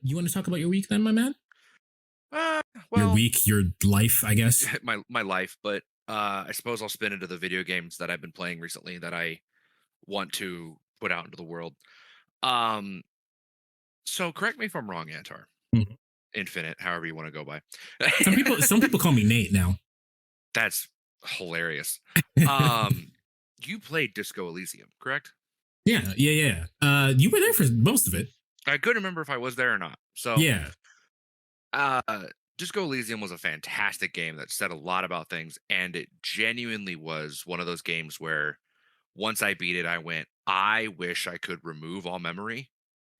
You want to talk about your week then, my man? Uh, Your well, week, your life, I guess. my life, but I suppose I'll spin into the video games that I've been playing recently that I want to put out into the world. Um, so correct me if I'm wrong, Antar. Mhm. Infinite, however you want to go by. Some people call me Nate now. That's hilarious. Um, you played Disco Elysium, correct? Yeah, yeah, yeah. You were there for most of it. I couldn't remember if I was there or not. So, Yeah. uh, Disco Elysium was a fantastic game that said a lot about things, and it genuinely was one of those games where once I beat it, I went, I wish I could remove all memory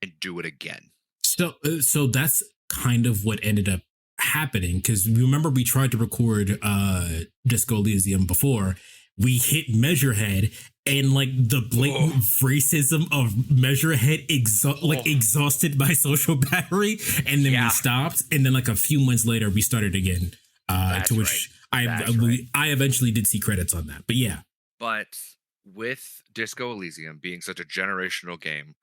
and do it again. So that's kind of what ended up happening because remember we tried to record Disco Elysium before. We hit Measurehead and like the blatant Oh, racism of Measurehead oh, exhausted my social battery, and then we yeah, stopped, and then like a few months later we started again. To that's right. which That's right. I eventually did see credits on that, but yeah, But with Disco Elysium being such a generational game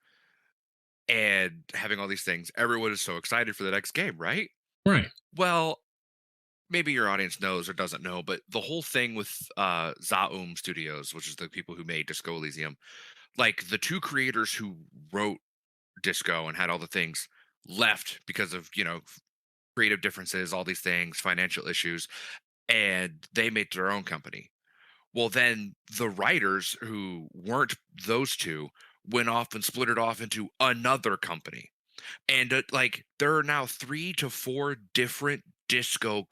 and having all these things, everyone is so excited for the next game, right? right. Well, maybe your audience knows or doesn't know, but the whole thing with Zaum Studios, which is the people who made Disco Elysium, like the two creators who wrote Disco and had all the things left because of, creative differences, all these things, financial issues, and they made their own company. Well, then the writers who weren't those two went off and split it off into another company. And like there are now 3 to 4 different disco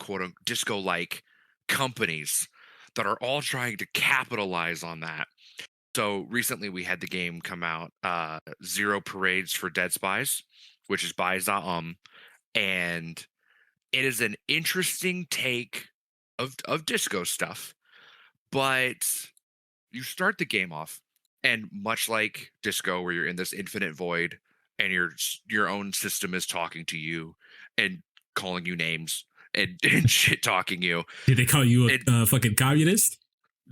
disco like companies that are all trying to capitalize on that. So recently we had the game come out, Zero Parades for Dead Spies, which is by Zaum, and it is an interesting take of disco stuff, but you start the game off, and much like disco, where you're in this infinite void, and your own system is talking to you and calling you names and shit talking you. Did they call you It a fucking communist?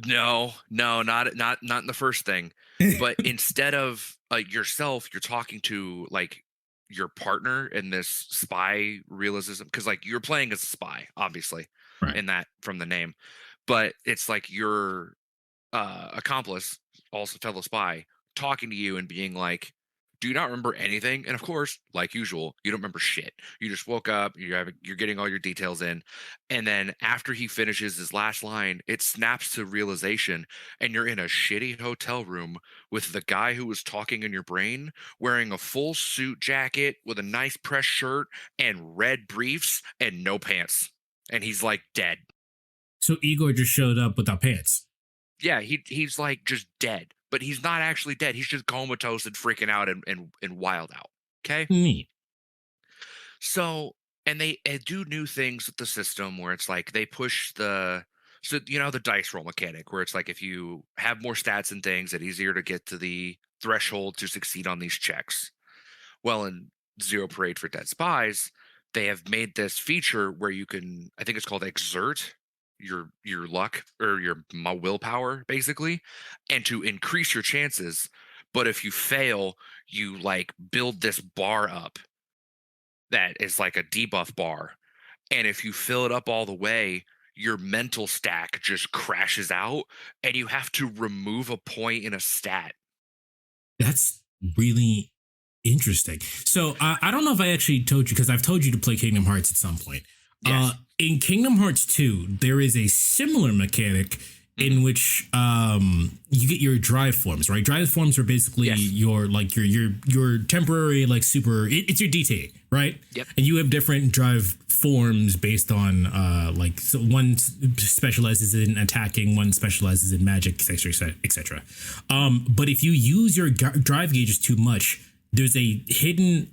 No, no, not in the first thing, but instead of like yourself, you're talking to like your partner in this spy realism because like you're playing as a spy, obviously, Right. in that from the name, but it's like your accomplice, also fellow spy, talking to you and being like, "Do you not remember anything?" And of course, like usual, you don't remember shit. You just woke up. You're getting all your details in, and then after he finishes his last line, it snaps to realization, and you're in a shitty hotel room with the guy who was talking in your brain wearing a full suit jacket with a nice press shirt and red briefs and no pants, and he's like dead. So Igor just showed up without pants. Yeah, he's like just dead, but he's not actually dead. He's just comatose and freaking out and wild out. Okay, Neat. so and they do new things with the system where it's like they push the dice roll mechanic where it's like if you have more stats and things, it's easier to get to the threshold to succeed on these checks. Well, in Zero Parade for Dead Spies, they have made this feature where you can, I think it's called exert your luck or your willpower basically, and to increase your chances. But if you fail, you like build this bar up that is like a debuff bar, and if you fill it up all the way, your mental stack just crashes out, and you have to remove a point in a stat. That's really interesting. So I don't know if I actually told you because I've told you to play Kingdom Hearts at some point. Yes. In Kingdom Hearts 2, there is a similar mechanic Hmm. in which you get your drive forms, right? Drive forms are basically Yes. your temporary like it's your DT, right? Yep. And you have different drive forms based on like so one specializes in attacking, one specializes in magic, etc., etc. But if you use your drive gauges too much, there's a hidden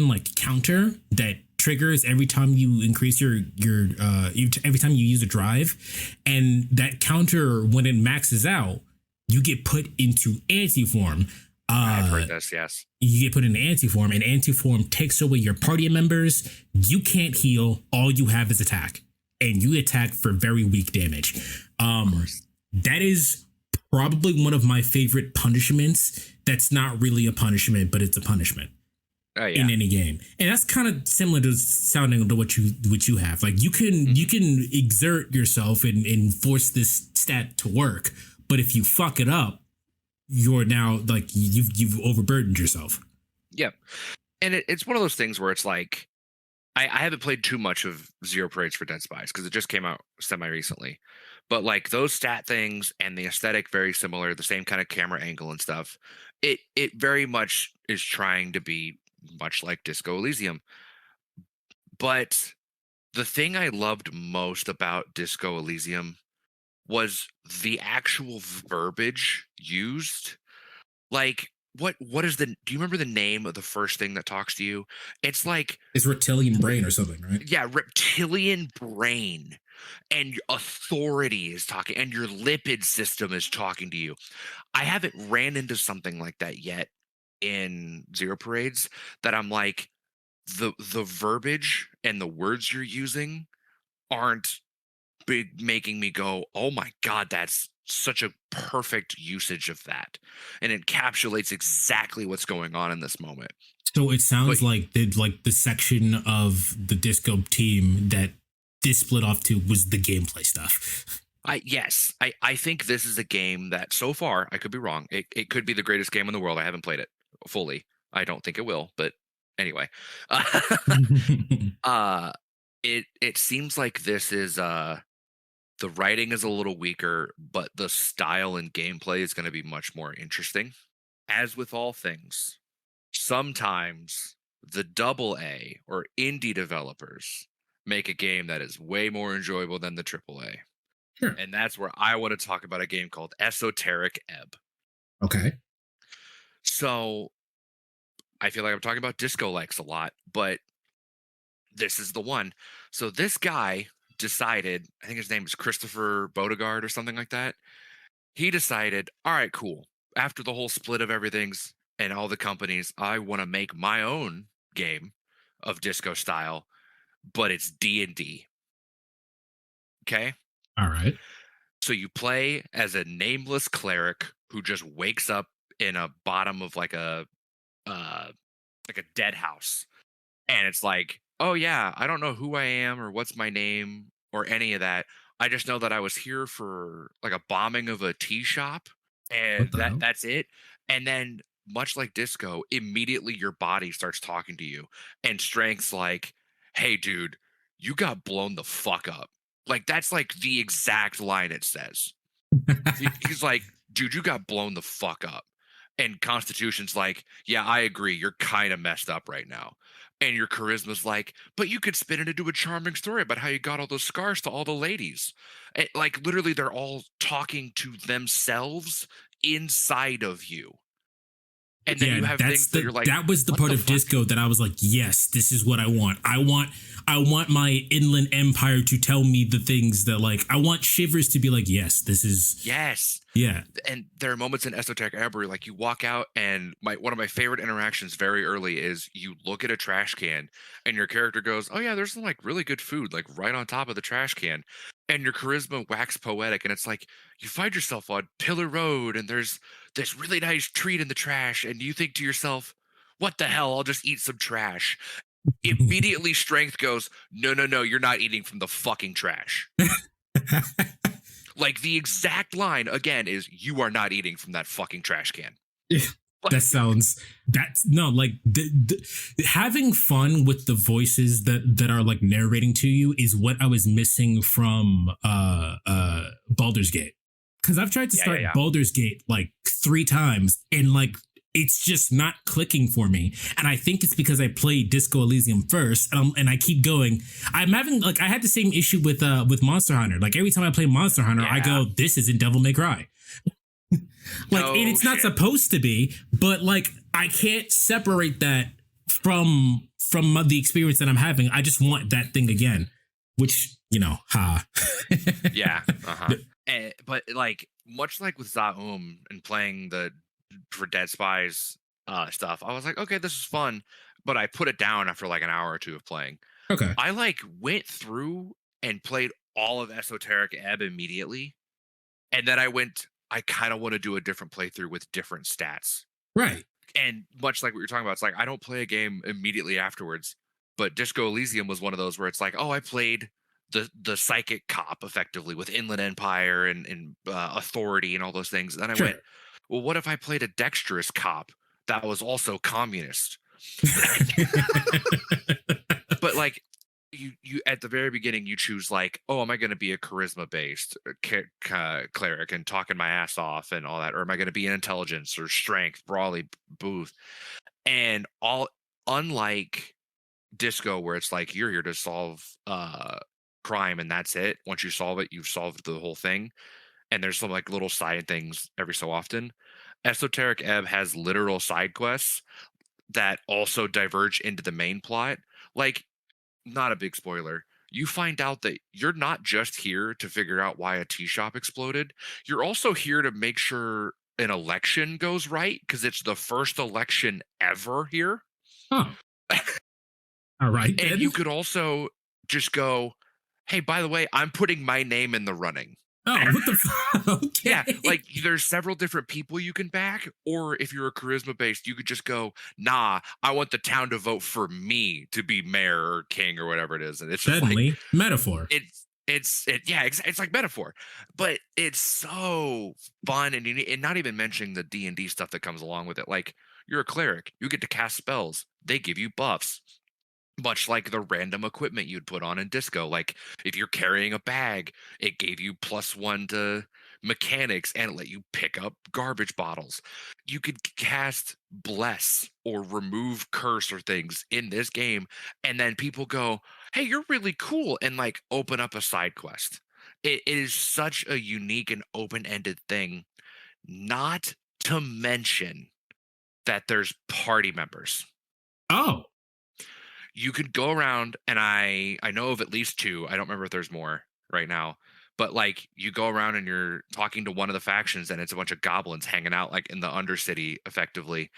like counter that triggers every time you increase every time you use a drive, and that counter when it maxes out, you get put into anti-form. I've uh heard this. Yes. you get put into anti-form, and anti-form takes away your party members. You can't heal, all you have is attack, and you attack for very weak damage. Of um course. that is probably one of my favorite punishments. That's not really a punishment, but it's a punishment. Oh yeah. in any game, and that's kind of similar to sounding to what you have. Like you can exert yourself and force this stat to work, but if you fuck it up, you're now like you've overburdened yourself. Yep. And it's one of those things where it's like I haven't played too much of Zero Parades for Dead Spies because it just came out semi recently. But like those stat things and the aesthetic very similar, the same kind of camera angle and stuff. It very much is trying to be much like Disco Elysium. But the thing I loved most about Disco Elysium was the actual verbiage used. Like what is the do you remember the name of the first thing that talks to you? It's like It's reptilian brain or something, right? yeah, reptilian brain and your authority is talking and your lipid system is talking to you. I haven't ran into something like that yet in Zero Parades that I'm like the verbiage and the words you're using aren't big making me go, "Oh my god, that's such a perfect usage of that." And encapsulates exactly what's going on in this moment. So it But sounds like the section of the disco team that this split off to was the gameplay stuff. I think this is a game that so far, I could be wrong. It could be the greatest game in the world. I haven't played it fully. I don't think it will, but anyway. uh it seems like this is the writing is a little weaker, but the style and gameplay is going to be much more interesting. As with all things, sometimes the double A or indie developers make a game that is way more enjoyable than the triple A. Sure. And that's where I want to talk about a game called Esoteric Ebb. Okay. So I feel like I'm talking about Disco Likes a lot, but this is the one. So this guy decided, I think his name is Christopher Bodegard or something like that. He decided, all right, cool. After the whole split of everything's and all the companies, I want to make my own game of disco style, but it's D&D. Okay? All right. So you play as a nameless cleric who just wakes up in a bottom of uh like a dead house. And it's like, "Oh yeah, I don't know who I am or what's my name or any of that. I just know that I was here for like a bombing of a tea shop What and the hell? that's it." And then much like disco, immediately your body starts talking to you and strength's like, "Hey dude, you got blown the fuck up." Like that's like the exact line it says. He's like, "Dude, you got blown the fuck up." And Constitution's like, "Yeah, I agree. You're kind of messed up right now." And your charisma's like, "But you could spin it into a charming story about how you got all those scars to all the ladies." Like literally, they're all talking to themselves inside of you. And then Yeah, you have things that you're like, that was the "What part the of fuck?" disco that I was like, yes, this is what I want. I want my inland empire to tell me the things that like I want Shivers to be like, yes, this is Yes. yeah. And there are moments in Esoteric Abbery, like you walk out, and one of my favorite interactions very early is you look at a trash can, and your character goes, "Oh yeah, there's some like really good food like right on top of the trash can," and your charisma wax poetic, and it's like you find yourself on Pillar Road, and there's this really nice treat in the trash, and you think to yourself, "What the hell? I'll just eat some trash." Immediately, strength goes, "No, no, no, you're not eating from the fucking trash." Like the exact line again is you are not eating from that fucking trash can. That Like sounds that's no like having fun with the voices that are like narrating to you is what I was missing from Baldur's Gate, because I've tried to yeah, yeah, start yeah. Baldur's Gate like 3 times and like it's just not clicking for me, and I think it's because I played Disco Elysium first, and I keep going. I'm having like I had the same issue with Monster Hunter. Like every time I play Monster Hunter, I Yeah. go, "This isn't Devil May Cry." Like No it's not shit. supposed to be, but like I can't separate that from the experience that I'm having. I just want that thing again, which ha. Yeah. Uh-huh. But like much like with Zaum and playing the for Dead Spies stuff, I was like, okay, this is fun. But I put it down after like an hour or two of playing. Okay, I like went through and played all of Esoteric Ebb immediately. And then I kind of want to do a different playthrough with different stats. right. And much like what you're talking about, it's like I don't play a game immediately afterwards. But Disco Elysium was one of those where it's like, oh, I played the psychic cop effectively with Inland Empire and Authority and all those things. And then I went, Sure. well, what if I played a dexterous cop that was also communist? But like you at the very beginning you choose like, oh, am I going to be a charisma based cleric and talking my ass off and all that, or am I going to be an intelligence or strength brawly booth? And all, unlike Disco where it's like you're here to solve crime and that's it, once you solve it you've solved the whole thing, and there's some like little side things every so often. Esoteric Ebb has literal side quests that also diverge into the main plot. Like, not a big spoiler, you find out that you're not just here to figure out why a tea shop exploded. You're also here to make sure an election goes right because it's the first election ever here. Huh. All right, And then. you could also just go, hey, by the way, I'm putting my name in the running. Oh, what the fuck? Okay. Yeah, like there's several different people you can back, or if you're a charisma based, you could just go, nah, I want the town to vote for me to be mayor or king or whatever it is, and it's just like Suddenly, metaphor. it's like metaphor, but it's so fun and unique, and not even mentioning the D&D stuff that comes along with it. Like you're a cleric, you get to cast spells, they give you buffs much like the random equipment you'd put on in Disco. Like if you're carrying a bag, it gave you +1 to mechanics and it let you pick up garbage bottles. You could cast bless or remove curse or things in this game, and then people go, hey, you're really cool, and like open up a side quest. It is such a unique and open-ended thing, not to mention that there's party members. Oh, You could go around, and I know of at least two. I don't remember if there's more right now, but like you go around and you're talking to one of the factions, and it's a bunch of goblins hanging out like in the Undercity, effectively.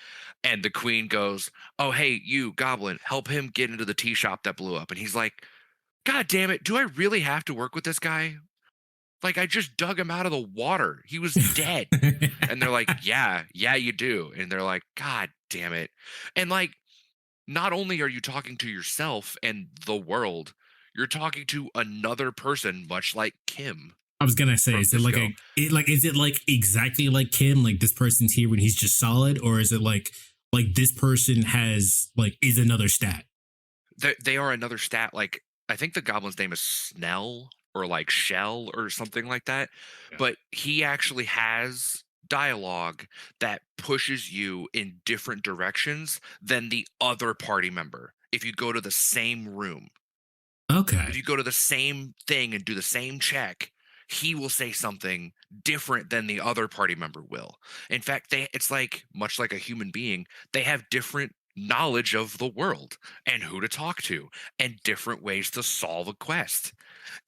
And the queen goes, "Oh, hey, you goblin, help him get into the tea shop that blew up." And he's like, "God damn it, do I really have to work with this guy? Like I just dug him out of the water. He was dead." And they're like, "Yeah, yeah, you do." And they're like, "God damn it." And like, not only are you talking to yourself and the world, you're talking to another person, much like Kim I was gonna say, from is it like Disco. is it like exactly like Kim? Like this person's here when he's just solid, or is it like this person has like is another stat? They are another stat. Like I think the goblin's name is Snell or like Shell or something like that. Yeah. But he actually has dialogue that pushes you in different directions than the other party member. If you go to the same room, if Okay. you go to the same thing and do the same check, he will say something different than the other party member will. In fact, it's like much like a human being, they have different knowledge of the world and who to talk to and different ways to solve a quest.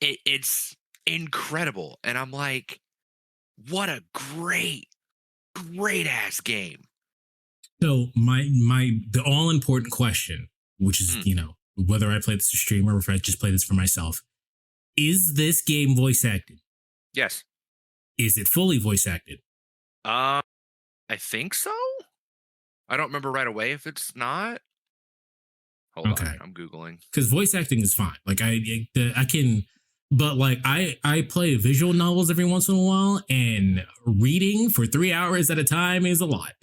It's incredible. And I'm like, what a great ass game. So my the all important question, which is whether I play this to stream or if I just play this for myself, is this game voice acted? Yes. Is it fully voice acted? I think so. I don't remember right away if it's not. Hold Okay. on, I'm googling. Because voice acting is fine. Like I can, but like I play visual novels every once in a while, and reading for 3 hours at a time is a lot.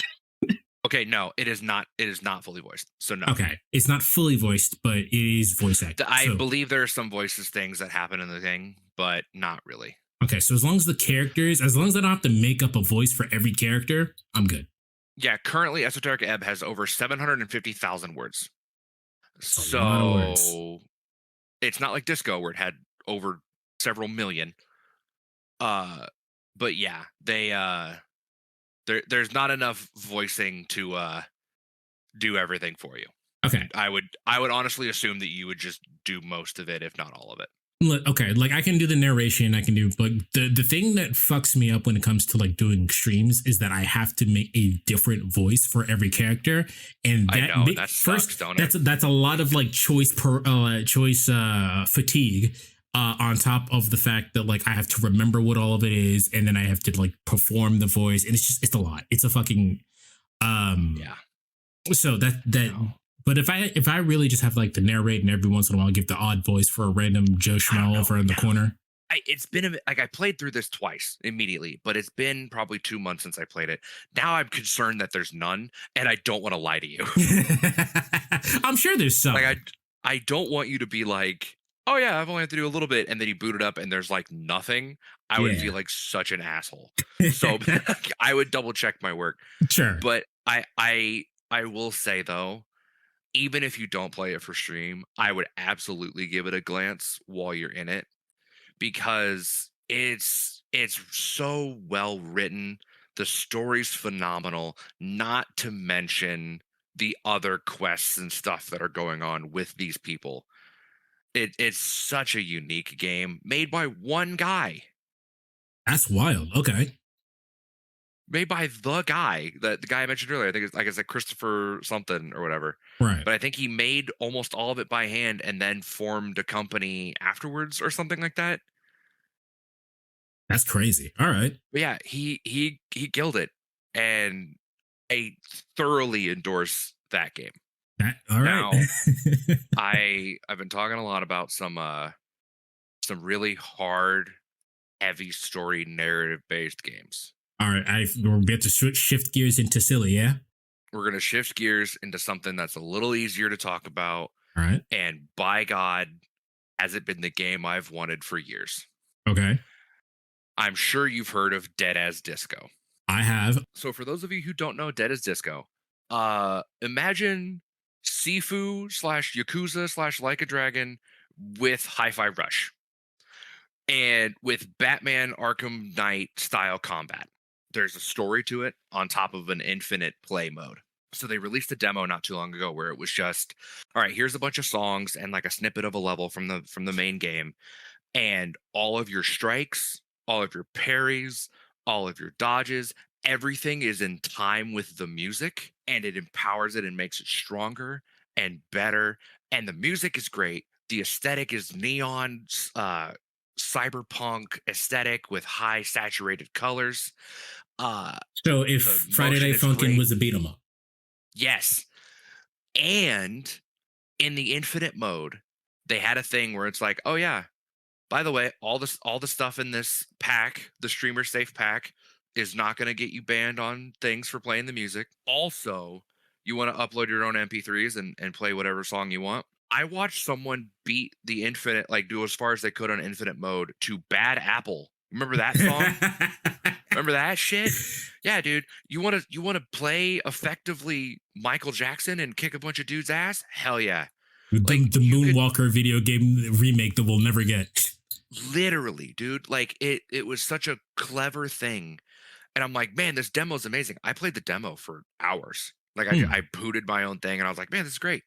Okay, no, it is not. It is not fully voiced. So no. Okay, it's not fully voiced, but it is voice acted. I So, believe there are some voices things that happen in the thing, but not really. okay, so as long as the characters, as long as I don't have to make up a voice for every character, I'm good. Yeah, currently Esoteric Ebb has over 750,000 words. That's a lot of words. So it's not like Disco where it had over several million. But yeah, there's not enough voicing to do everything for you. Okay. I would honestly assume that you would just do most of it, if not all of it. Okay, like I can do the narration, I can do, but the thing that fucks me up when it comes to like doing streams is that I have to make a different voice for every character, and I that know, that sucks, don't it? that's a lot of like choice fatigue. On top of the fact that like I have to remember what all of it is, and then I have to like perform the voice, and it's a lot. It's a fucking Yeah. So that No. but if I really just have like the narrate and every once in a while give the odd voice for a random Joe I don't Schmo know. over in the Yeah. corner. It's been like I played through this twice immediately, but it's been probably 2 months since I played it. Now I'm concerned that there's none, and I don't want to lie to you. I'm sure there's Like some. I don't want you to be like, oh yeah, I've only had to do a little bit, and then you boot it up and there's like nothing. I would feel Yeah. like such an asshole. So I would double check my work. Sure. But I will say though, even if you don't play it for stream, I would absolutely give it a glance while you're in it because it's so well written. The story's phenomenal, not to mention the other quests and stuff that are going on with these people. It's such a unique game made by one guy, That's wild. Okay. made by the guy that the guy I mentioned earlier. I think it's like it's like Christopher something or whatever. Right. But I think he made almost all of it by hand and then formed a company afterwards or something like that. That's crazy. All right. But yeah, he killed it, and I thoroughly endorse that game. All right. Now, I've been talking a lot about some really hard, heavy story narrative based games. All right. We're about to shift gears into silly. Yeah. We're gonna shift gears into something that's a little easier to talk about, All right. and by God, has it been the game I've wanted for years? Okay. I'm sure you've heard of Dead as Disco. I have. So for those of you who don't know Dead as Disco, imagine Sifu slash Yakuza slash Like a Dragon with Hi-Fi Rush and with Batman Arkham Knight style combat. There's a story to it on top of an infinite play mode. So they released a demo not too long ago where it was just, all right, here's a bunch of songs and like a snippet of a level from the main game, and all of your strikes, all of your parries, all of your dodges, everything is in time with the music, and it empowers it and makes it stronger and better. And the music is great. The aesthetic is neon, cyberpunk aesthetic with high saturated colors. So if The Friday motion Night is Funkin' great. was a beat 'em up. Yes. And in the infinite mode, they had a thing where it's like, oh yeah, by the way, all the stuff in this pack, the streamer safe pack, is not going to get you banned on things for playing the music. Also, you want to upload your own MP3s and play whatever song you want. I watched someone beat the infinite, like do as far as they could on infinite mode to Bad Apple. Remember that song? Remember that shit? Yeah, dude. You wanna play effectively Michael Jackson and kick a bunch of dudes' ass? Hell yeah. Like The you could Moonwalker video game remake that we'll never get. literally, dude, like it was such a clever thing. And I'm like, man, this demo's amazing. I played the demo for hours. Like I booted my own thing and I was like, man, this is great.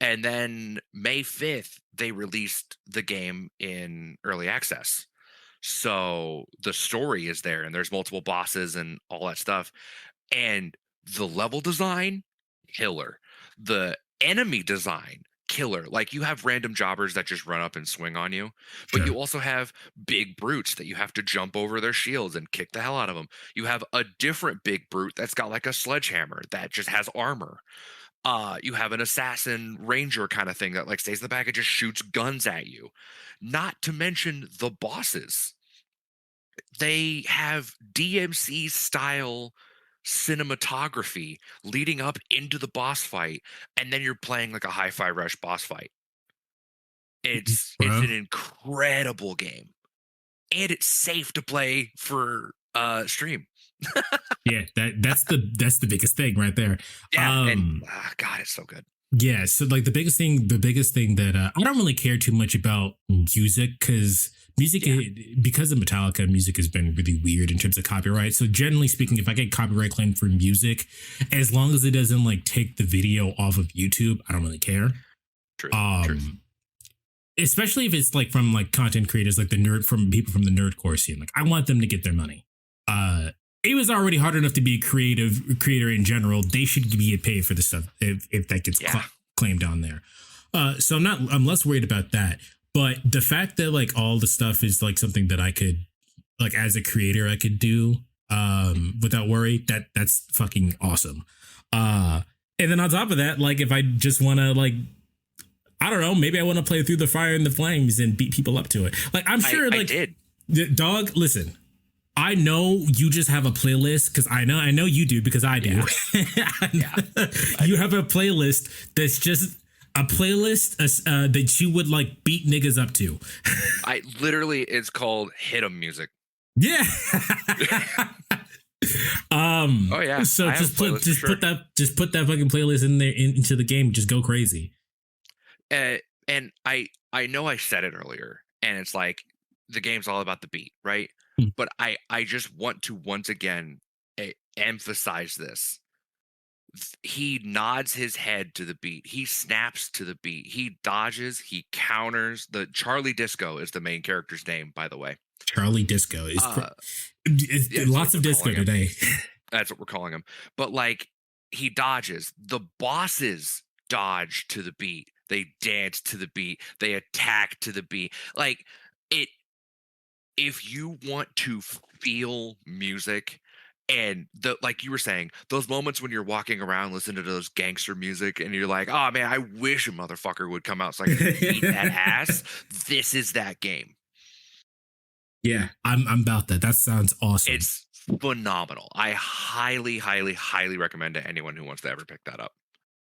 And then May 5th, they released the game in early access. So the story is there and there's multiple bosses and all that stuff. And the level design, killer. The enemy design, killer. Like you have random jobbers that just run up and swing on you, but Sure. you also have big brutes that you have to jump over their shields and kick the hell out of them. You have a different big brute that's got like a sledgehammer that just has armor. You have an assassin ranger kind of thing that like stays in the back and just shoots guns at you. Not to mention the bosses. They have DMC style cinematography leading up into the boss fight, and then you're playing like a Hi-Fi Rush boss fight. It's Bro. an incredible game, and it's safe to play for stream. Yeah, that's the biggest thing right there. Yeah, and God, it's so good. Yeah, so like the biggest thing that I don't really care too much about music because music, Yeah. because of Metallica, music has been really weird in terms of copyright. So generally speaking, if I get copyright claim for music, as long as it doesn't like take the video off of YouTube, I don't really care. Truth, truth. Um, especially if it's like from like content creators, like the nerd from people from the nerdcore scene. Like I want them to get their money. It was already hard enough to be a creator in general. They should be paid for the stuff if that gets claimed on there. So I'm less worried about that. But the fact that like all the stuff is like something that I could like as a creator I could do without worry, that's fucking awesome. And then on top of that, like if I just want to like I don't know, maybe I want to play Through the Fire and the Flames and beat people up to it. Like I'm sure I like did. dog, listen. I know you just have a playlist because I know you do because I do. Yeah. You have a playlist that's just a playlist that you would like beat niggas up to. I literally, it's called hit 'em music. Yeah. Oh yeah. So I have just a playlist for sure. put that fucking playlist in there into the game. Just go crazy. And I know I said it earlier, and it's like the game's all about the beat, right? Hmm. But I just want to once again emphasize this. He nods his head to the beat. He snaps to the beat. He dodges. He counters. The Charlie Disco is the main character's name, by the way. Charlie Disco is Yeah, lots of disco today. That's what we're calling him. But like he dodges. The bosses dodge to the beat. They dance to the beat. They attack to the beat. Like it if you want to feel music and the like you were saying, those moments when you're walking around listening to those gangster music and you're like, oh man, I wish a motherfucker would come out so I could beat that ass. This is that game. Yeah, I'm about that. That sounds awesome. It's phenomenal. I highly, highly, highly recommend to anyone who wants to ever pick that up.